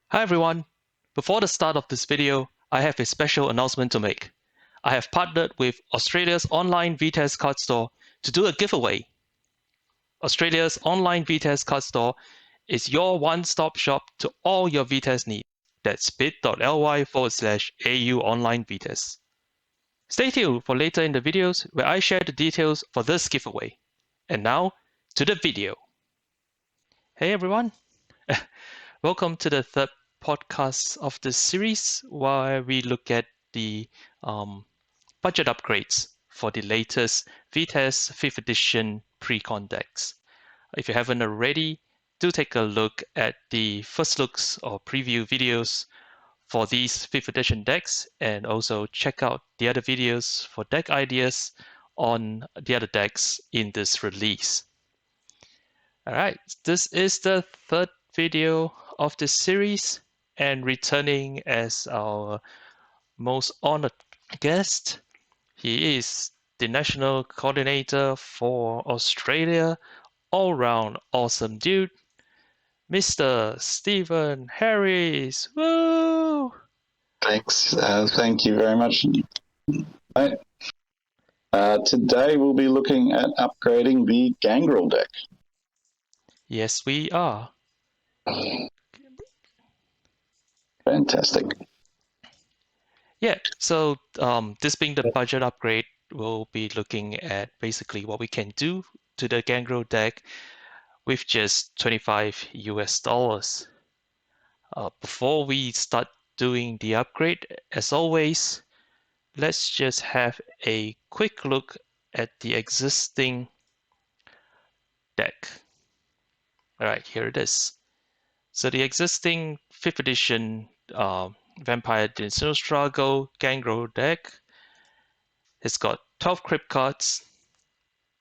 Hi everyone! Before the start of this video, I have a special announcement to make. I have partnered with Australia's online VtES card store to do a giveaway. Australia's online VtES card store is your one-stop shop to all your VtES needs. That's bit.ly/AU online VtES. Stay tuned for later in the videos where I share the details for this giveaway. And now, to the video. Hey everyone! Welcome to the third podcast of this series where we look at the budget upgrades for the latest VtES 5th edition Precon decks. If you haven't already, do take a look at the first looks or preview videos for these 5th edition decks, and also check out the other videos for deck ideas on the other decks in this release. Alright, this is the third video of this series, and returning as our most honored guest, he is the National Coordinator for Australia, all-round awesome dude, Mr. Stephen Harris. Woo! Thanks. Thank you very much. Right. Today we'll be looking at upgrading the Gangrel deck. Yes, we are. Fantastic. Yeah, so this being the budget upgrade, we'll be looking at basically what we can do to the Gangrel deck with just $25 US. Before we start doing the upgrade, as always, let's just have a quick look at the existing deck. All right, here it is. So the existing 5th edition Vampire Dynasty Struggle Gangrel deck has got 12 crypt cards,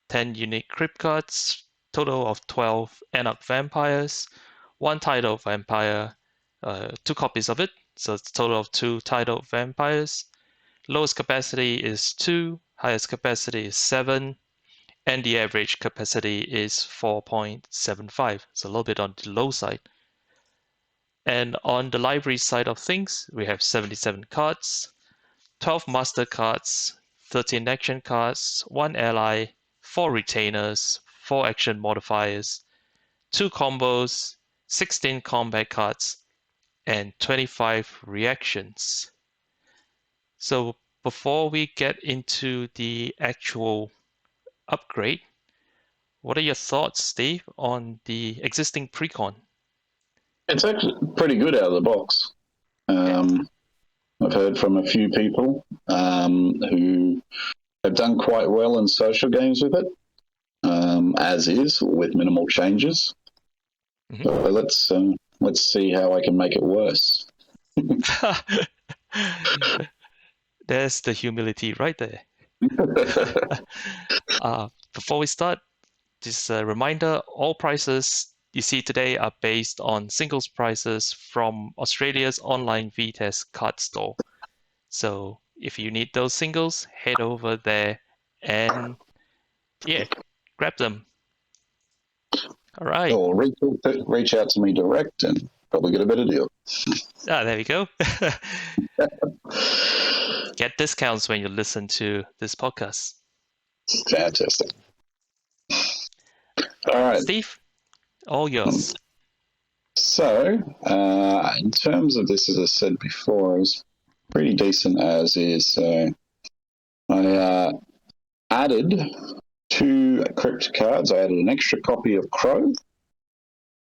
10 unique crypt cards, total of 12 Anarch Vampires, 1 Tidal Vampire, 2 copies of it, so it's a total of 2 Tidal Vampires. Lowest capacity is 2, highest capacity is 7, and the average capacity is 4.75. It's a little bit on the low side. And on the library side of things, we have 77 cards, 12 master cards, 13 action cards, 1 ally, 4 retainers, 4 action modifiers, 2 combos, 16 combat cards, and 25 reactions. So before we get into the actual upgrade, what are your thoughts, Steve, on the existing Precon? It's actually pretty good out of the box. I've heard from a few people who have done quite well in social games with it, as is, with minimal changes. Mm-hmm. So let's see how I can make it worse. There's the humility right there. Before we start, just a reminder, all prices you see today are based on singles prices from Australia's online VtES card store. So if you need those singles, head over there and grab them. All right. Or reach out to me direct and probably get a better deal. There we go. Get discounts when you listen to this podcast. Fantastic. All right. Steve, all yours. So, in terms of this, as I said before, it was pretty decent as is. So, I added 2 crypt cards. I added an extra copy of Crow,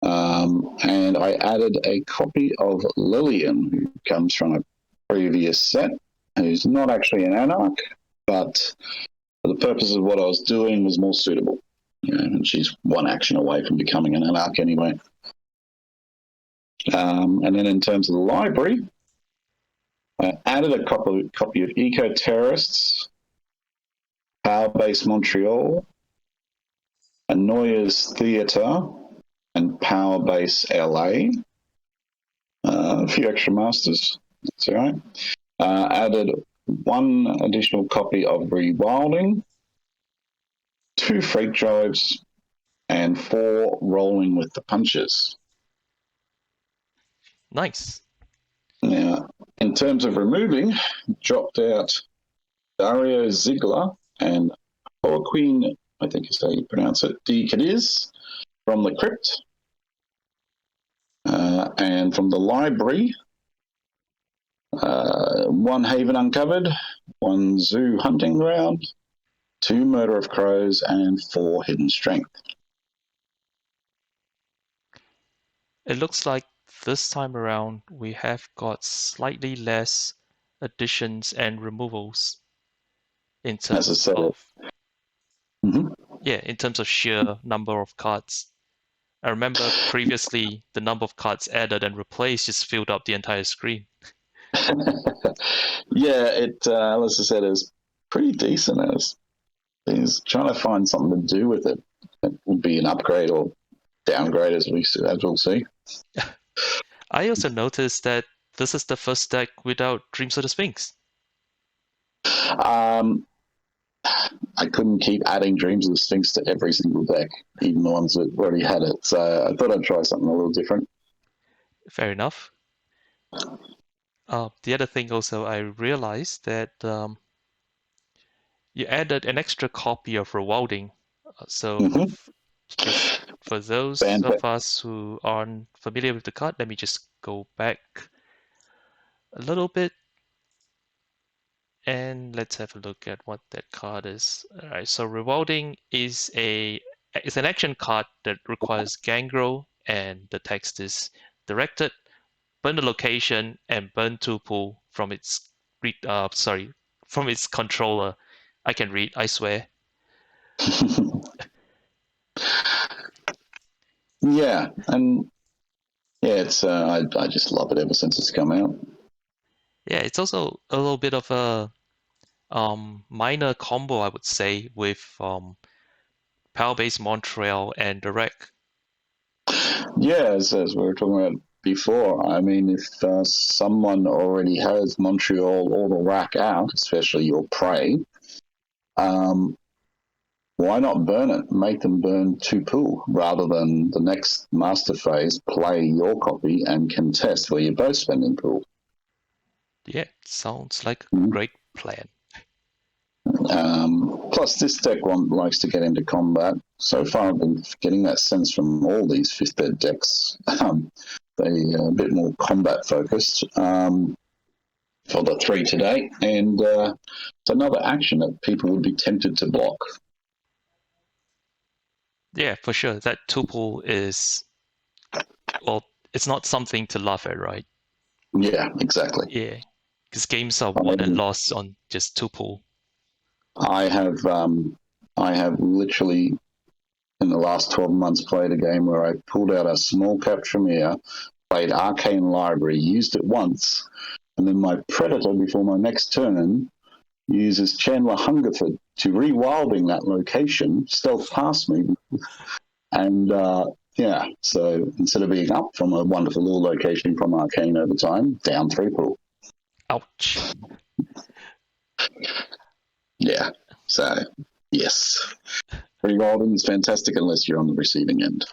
and I added a copy of Lillian, who comes from a previous set, who's not actually an Anarch, but for the purpose of what I was doing was more suitable. And she's 1 action away from becoming an Anarch anyway. And then in terms of the library, I added a copy of Eco-Terrorists, Power Base Montreal, Anoya's Theatre, and Power Base LA. A few extra masters, that's all right. Added 1 additional copy of Rewilding, 2 freight drives, and 4 rolling with the punches. Nice. Now, in terms of removing, dropped out Dario Ziegler and Joaquin, I think is how you pronounce it, D. Cadiz from the Crypt. And from the library, 1 Haven Uncovered, 1 Zoo Hunting Ground, 2 Murder of Crows, and 4 Hidden Strength. It looks like this time around we have got slightly less additions and removals in terms of in terms of sheer number of cards. I remember previously the number of cards added and replaced just filled up the entire screen. Yeah, it as I said, is pretty decent. He's trying to find something to do with it. It would be an upgrade or downgrade, as we'll see. I also noticed that this is the first deck without Dreams of the Sphinx. I couldn't keep adding Dreams of the Sphinx to every single deck, even the ones that already had it. So I thought I'd try something a little different. Fair enough. The other thing also, I realized that you added an extra copy of Rewilding. So just for those of us who aren't familiar with the card, let me just go back a little bit. And let's have a look at what that card is. All right, so Rewilding is an action card that requires Gangrel, and the text is directed, burn the location, and burn tuple from its from its controller. I can read, I swear. Yeah, and it's I just love it ever since it's come out. Yeah, it's also a little bit of a minor combo, I would say, with Power-Based Montreal and Direct. Yeah, as we were talking about before, I mean, if someone already has Montreal or the rack out, especially your prey, why not burn it? Make them burn 2 pool rather than the next master phase play your copy and contest where you're both spending pool. Yeah, sounds like a great plan. Plus, this deck one likes to get into combat. So far, I've been getting that sense from all these 5th ed decks. They're a bit more combat focused for the 3 today, and it's another action that people would be tempted to block. Yeah, for sure. That tuple is, well, it's not something to laugh at, right? Yeah, exactly. Yeah, because games are won and lost on just tuple. I have literally in the last 12 months played a game where I pulled out a small cap Tremere, played Arcane Library, used it once, and then my Predator before my next turn uses Chandler Hungerford to rewilding that location, stealth past me, and so instead of being up from a wonderful little location from Arcane over time, down 3 pool. Ouch. Yeah, so yes. Rewilding is fantastic unless you're on the receiving end.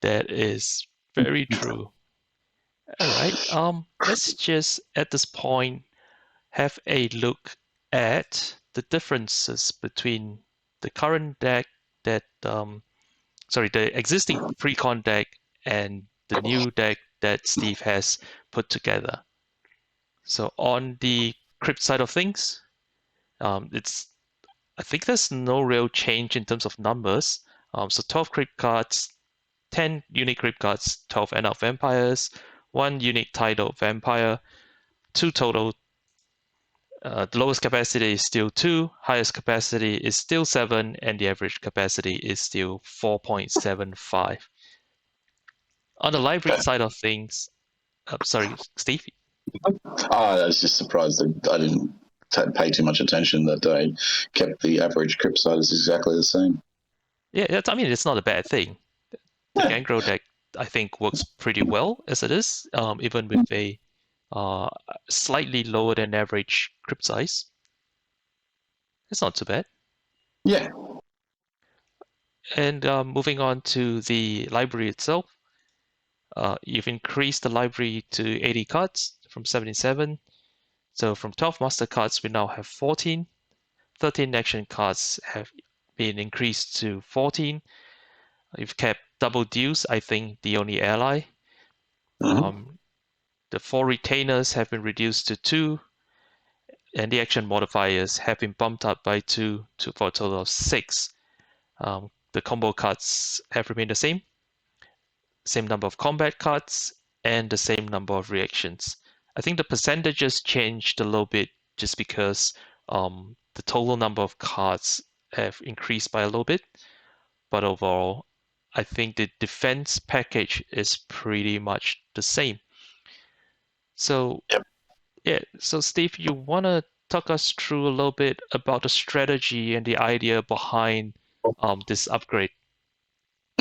That is very true. All right. Let's just at this point have a look at the differences between the current deck that the existing Precon deck and the new deck that Steve has put together. So on the Crypt side of things, I think there's no real change in terms of numbers. So 12 Crypt cards, 10 unique Crypt cards, 12 End of Vampires, 1 unique Tidal Vampire, 2 total. The lowest capacity is still 2, highest capacity is still 7, and the average capacity is still 4.75. On the library side of things, sorry, Steve? I was just surprised that I didn't pay too much attention that I kept the average Crypt size exactly the same. Yeah, it's not a bad thing. The Gangrel deck, I think, works pretty well as it is, even with a slightly lower than average Crypt size. It's not too bad. Yeah. And moving on to the library itself, you've increased the library to 80 cards from 77. So from 12 master cards, we now have 14. 13 action cards have been increased to 14. You've kept double deals, I think the only ally. Mm-hmm. The 4 retainers have been reduced to 2, and the action modifiers have been bumped up by 2 for a total of 6. The combo cards have remained the same number of combat cards, and the same number of reactions. I think the percentages changed a little bit just because the total number of cards have increased by a little bit, but overall, I think the defense package is pretty much the same. So, Yep. yeah, so Steve, you want to talk us through a little bit about the strategy and the idea behind this upgrade?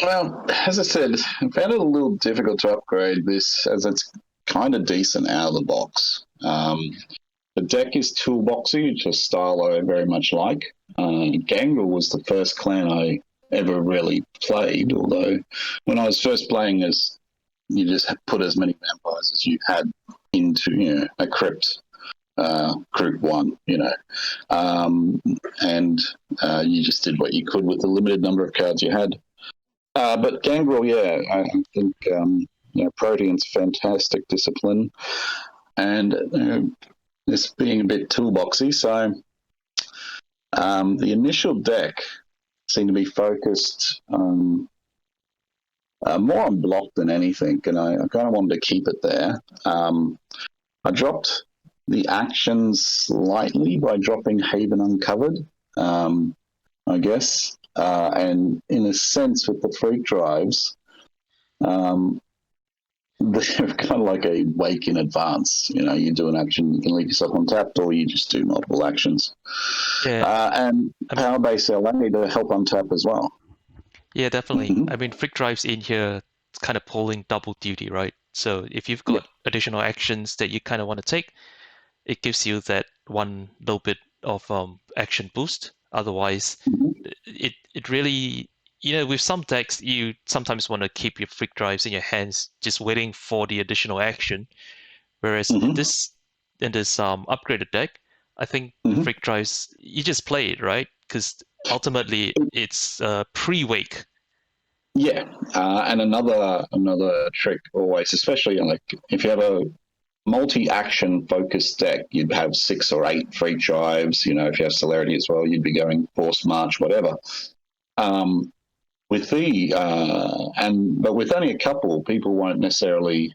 Well, as I said, I found it a little difficult to upgrade this as it's kind of decent out of the box. The deck is toolboxy, which is a style I very much like. Gangrel was the first clan I ever really played, although when I was first playing as you just put as many vampires as you had into a crypt group one, and you just did what you could with the limited number of cards you had. But Gangrel, yeah, I think Protein's fantastic discipline, and this being a bit toolboxy, so the initial deck seemed to be focused more on block than anything, and I kind of wanted to keep it there. I dropped the actions slightly by dropping Haven Uncovered, I guess. And in a sense, with the freak drives, they're kind of like a wake in advance. You do an action, you can leave yourself untapped, or you just do multiple actions. Yeah, And Power Base LA to help untap as well. yeah, definitely. Mm-hmm. I mean, freak drives in here kind of pulling double duty, right? So if you've got additional actions that you kind of want to take, it gives you that one little bit of action boost. Otherwise, Mm-hmm. it really, with some decks, you sometimes want to keep your freak drives in your hands, just waiting for the additional action. Whereas in Mm-hmm. this upgraded deck, I think the Mm-hmm. freak drives you just play it, right? Because ultimately it's pre-wake. Yeah, and another trick always, especially like if you have a multi-action focused deck, you'd have 6 or 8 free drives. If you have celerity as well, you'd be going force march, whatever. With the but with only a couple, people won't necessarily,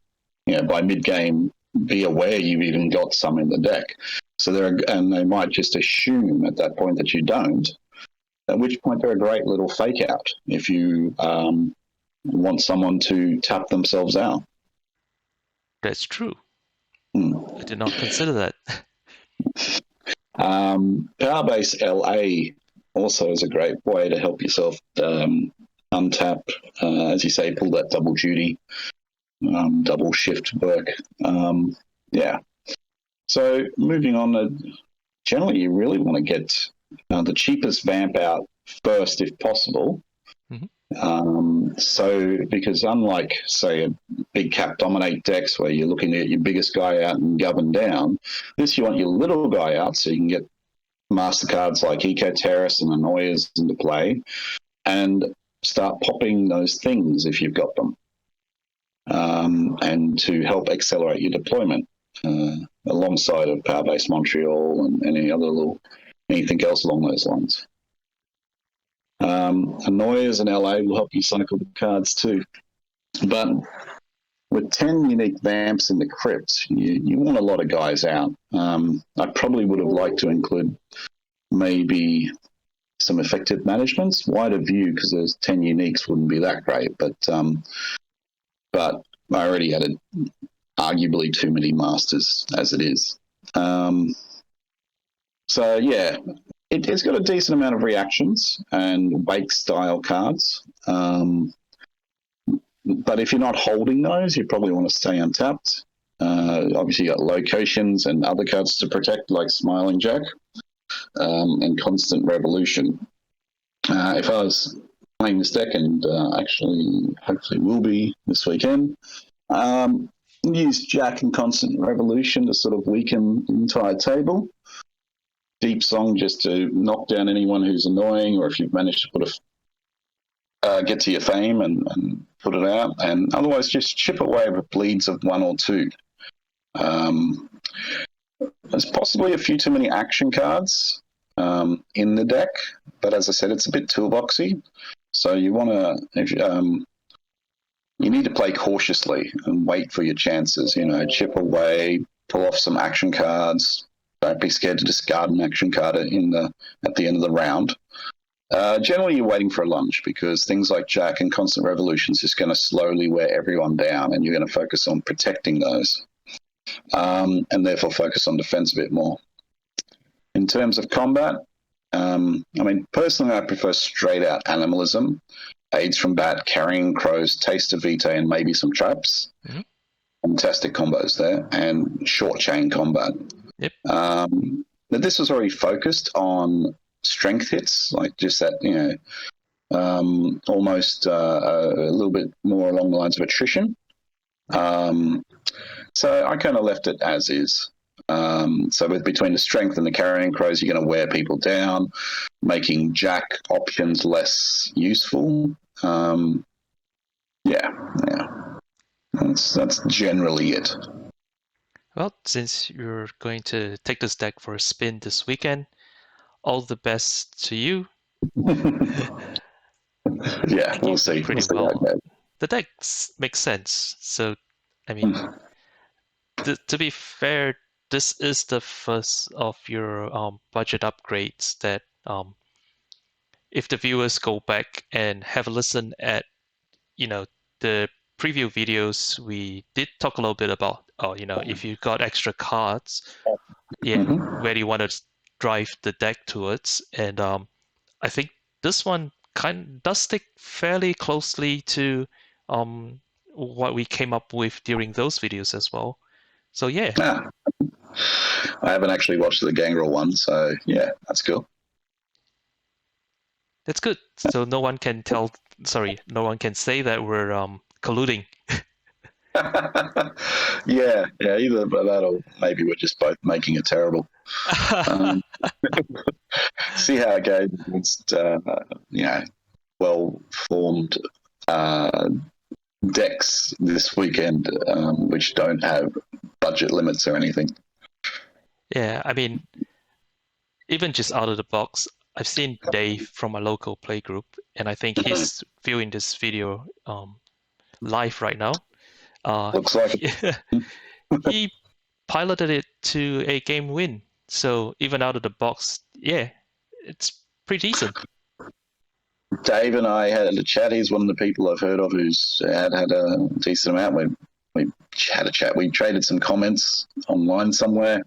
by mid game, be aware you've even got some in the deck. So they might just assume at that point that you don't. At which point they're a great little fake out if you want someone to tap themselves out. That's true. Hmm. I did not consider that. Powerbase LA also is a great way to help yourself untap, as you say, pull that double duty, double shift work. Yeah. So moving on, generally you really want to get the cheapest vamp out first if possible. Mhm. So because unlike, say, a big cap dominate decks where you're looking at your biggest guy out and govern down, this you want your little guy out so you can get master cards like Eco Terrace and Annoyers into play and start popping those things if you've got them, and to help accelerate your deployment alongside of Power Base Montreal and anything else along those lines. Annoyers in LA will help you cycle the cards too. But with 10 unique vamps in the crypt, you want a lot of guys out. I probably would have liked to include maybe some effective managements, wider view, because there's 10 uniques wouldn't be that great. But I already had arguably too many masters as it is. So yeah, it's got a decent amount of reactions and wake style cards. But if you're not holding those, you probably want to stay untapped. Obviously, you got locations and other cards to protect, like Smiling Jack and Constant Revolution. If I was playing this deck, and actually, hopefully, will be this weekend. Use Jack and Constant Revolution to sort of weaken the entire table. Deep Song just to knock down anyone who's annoying, or if you've managed to put get to your fame and put it out. And otherwise, just chip away with bleeds of 1 or 2. There's possibly a few too many action cards in the deck, but as I said, it's a bit toolboxy. So you want to, you need to play cautiously and wait for your chances. Chip away, pull off some action cards. Don't be scared to discard an action card at the end of the round. Generally, you're waiting for a lunge because things like Jack and Constant Revolution is just going to slowly wear everyone down, and you're going to focus on protecting those, and therefore focus on defense a bit more. In terms of combat, personally, I prefer straight out animalism. Aids from Bat, Carrying Crows, Taste of Vitae, and maybe some traps. Mm-hmm. Fantastic combos there, and short chain combat. Yep. But this was already focused on strength hits, like just that, almost a little bit more along the lines of attrition. So I kind of left it as is. So between the strength and the Carrying Crows, you're going to wear people down, making Jack options less useful. That's generally it. Well, since you're going to take this deck for a spin this weekend, all the best to you. Yeah, we'll see. Pretty well. The deck makes sense. So, I mean, to be fair, this is the first of your budget upgrades that if the viewers go back and have a listen at, the preview videos, we did talk a little bit about, if you got extra cards, where do you want to drive the deck towards? And I think this one does stick fairly closely to what we came up with during those videos as well. So yeah. I haven't actually watched the Gangrel one, so yeah, that's cool. That's good. So no one can say that we're colluding. yeah, either that or maybe we're just both making it terrible. See how it goes against, well-formed decks this weekend, which don't have budget limits or anything. Yeah, I mean, even just out of the box, I've seen Dave from my local playgroup, and I think he's viewing this video live right now. Looks like it. He piloted it to a game win. So even out of the box, yeah, it's pretty decent. Dave and I had a chat. He's one of the people I've heard of who's had a decent amount. We had a chat. We traded some comments online somewhere,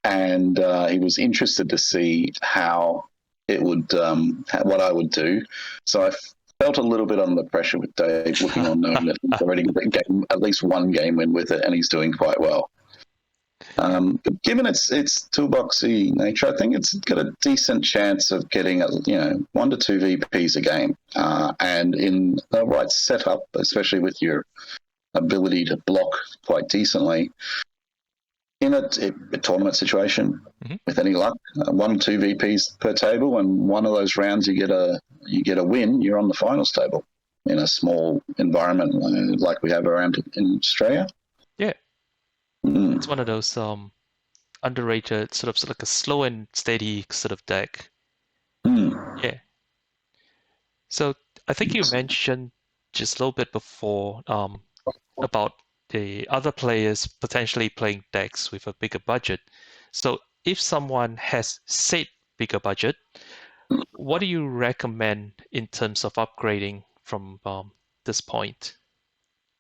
and he was interested to see how it would, what I would do. So I felt a little bit under pressure with Dave looking on, knowing that he's already got at least one game win with it, and he's doing quite well. But given its toolboxy nature, I think it's got a decent chance of getting 1 to 2 VPs a game, and in the right setup, especially with your ability to block quite decently. In a tournament situation, with any luck, 1 or 2 VPs per table, and one of those rounds you get a win, you're on the finals table in a small environment like we have around in Australia. Yeah, it's one of those underrated sort of like a slow and steady sort of deck. Yeah. So I think you mentioned just a little bit before about the other players potentially playing decks with a bigger budget. So if someone has said bigger budget, what do you recommend in terms of upgrading from this point?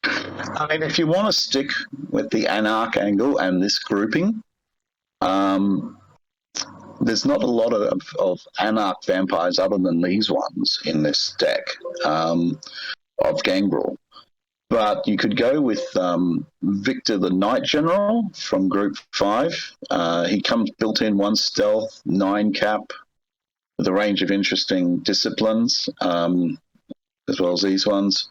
I mean, if you want to stick with the Anarch angle and this grouping, there's not a lot of Anarch vampires other than these ones in this deck of Gangrel. But you could go with Victor the Knight General from Group 5. He comes built in 1 stealth, 9 cap, with a range of interesting disciplines. as well as these ones.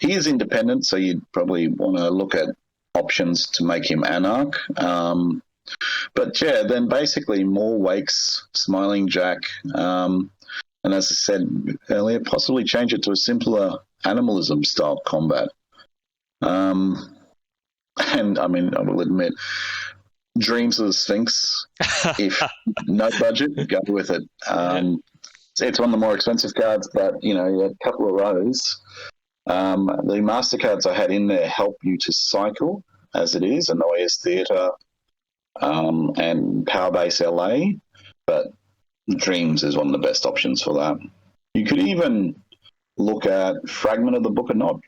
He is independent, so you'd probably want to look at options to make him Anarch. But yeah, then basically more Wakes, Smiling Jack, and as I said earlier, possibly change it to a simpler animalism style combat. And I mean, I will admit, Dreams of the Sphinx, if no budget, go with it. It's one of the more expensive cards, but you know, a couple of rows. The master cards I had in there help you to cycle as it is, Annoyers Theatre, and Powerbase LA, but Dreams is one of the best options for that. You could even look at Fragment of the Book of Nod.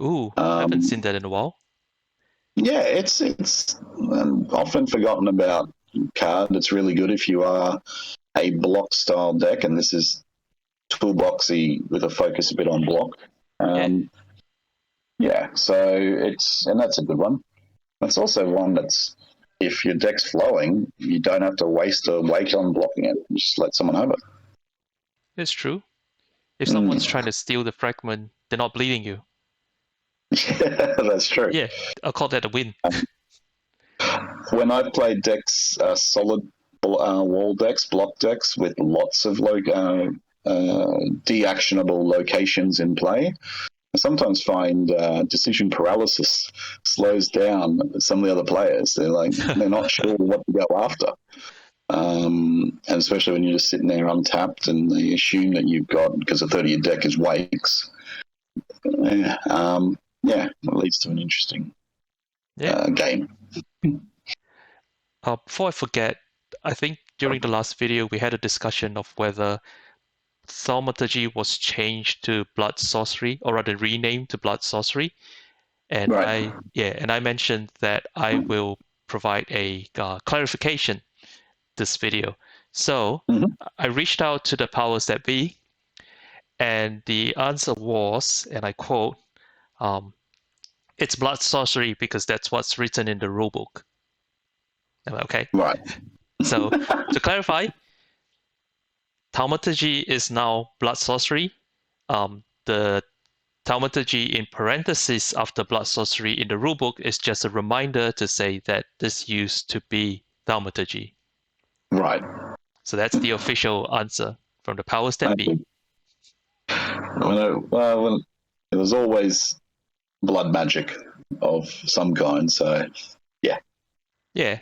Ooh, I haven't seen that in a while. Yeah, it's often forgotten about card. It's really good if you are a block style deck, and this is toolboxy with a focus a bit on block. So that's a good one. That's also one that's, if your deck's flowing, you don't have to waste a wake on blocking it. You just let someone have it. It's true. If someone's trying to steal the fragment, they're not bleeding you. Yeah, that's true. Yeah, I'll call that a win. When I've played decks, solid wall decks, block decks with lots of de-actionable locations in play, I sometimes find decision paralysis slows down some of the other players. They're not sure what to go after. And especially when you're just sitting there untapped and they assume that you've got, because a third of your deck is Wakes. It leads to an interesting game. Before I forget, I think during the last video we had a discussion of whether Thaumaturgy was changed to Blood Sorcery, or rather renamed to Blood Sorcery. And right. I mentioned that I will provide a clarification this video. So I reached out to the powers that be, and the answer was, and I quote, it's Blood Sorcery because that's what's written in the rulebook. Okay. Right. So to clarify, Thaumaturgy is now Blood Sorcery. The Thaumaturgy in parentheses after Blood Sorcery in the rulebook is just a reminder to say that this used to be Thaumaturgy. Right. So that's the official answer from the powers that be. Well, it was always blood magic of some kind, so yeah. Yeah.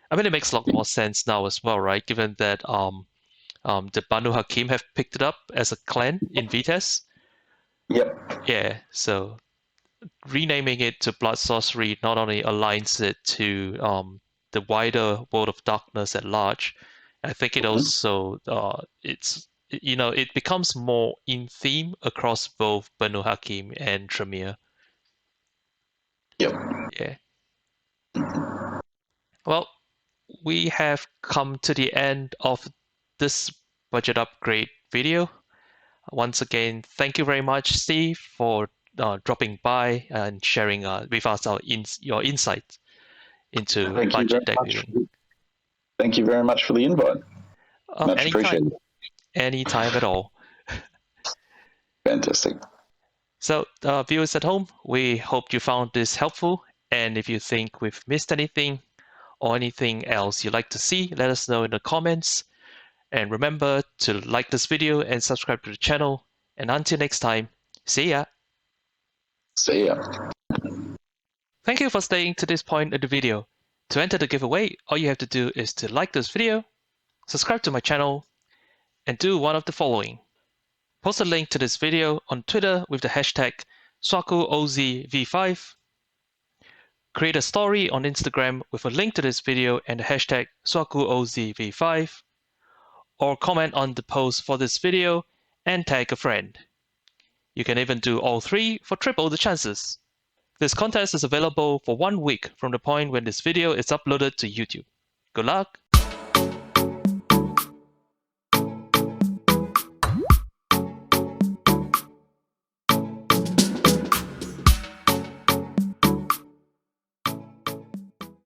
I mean, it makes a lot more sense now as well, right? Given that the Banu Hakim have picked it up as a clan in VtES. Yep. Yeah, so renaming it to Blood Sorcery not only aligns it to the wider world of darkness at large, I think it also it becomes more in theme across both Banu Hakim and Tremere. Yep. Yeah. Well, we have come to the end of this budget upgrade video. Once again, thank you very much, Steve, for dropping by and sharing with us your insight into budget deck building. Thank you very much for the invite. Much Anytime. appreciated. Anytime at all. Fantastic. So, viewers at home, we hope you found this helpful. And if you think we've missed anything or anything else you'd like to see, let us know in the comments. And remember to like this video and subscribe to the channel. And until next time, see ya. See ya. Thank you for staying to this point of the video. To enter the giveaway, all you have to do is to like this video, subscribe to my channel, and do one of the following. Post a link to this video on Twitter with the hashtag SwakuOZV5. Create a story on Instagram with a link to this video and the hashtag SwakuOZV5. Or comment on the post for this video and tag a friend. You can even do all three for triple the chances. This contest is available for 1 week from the point when this video is uploaded to YouTube. Good luck!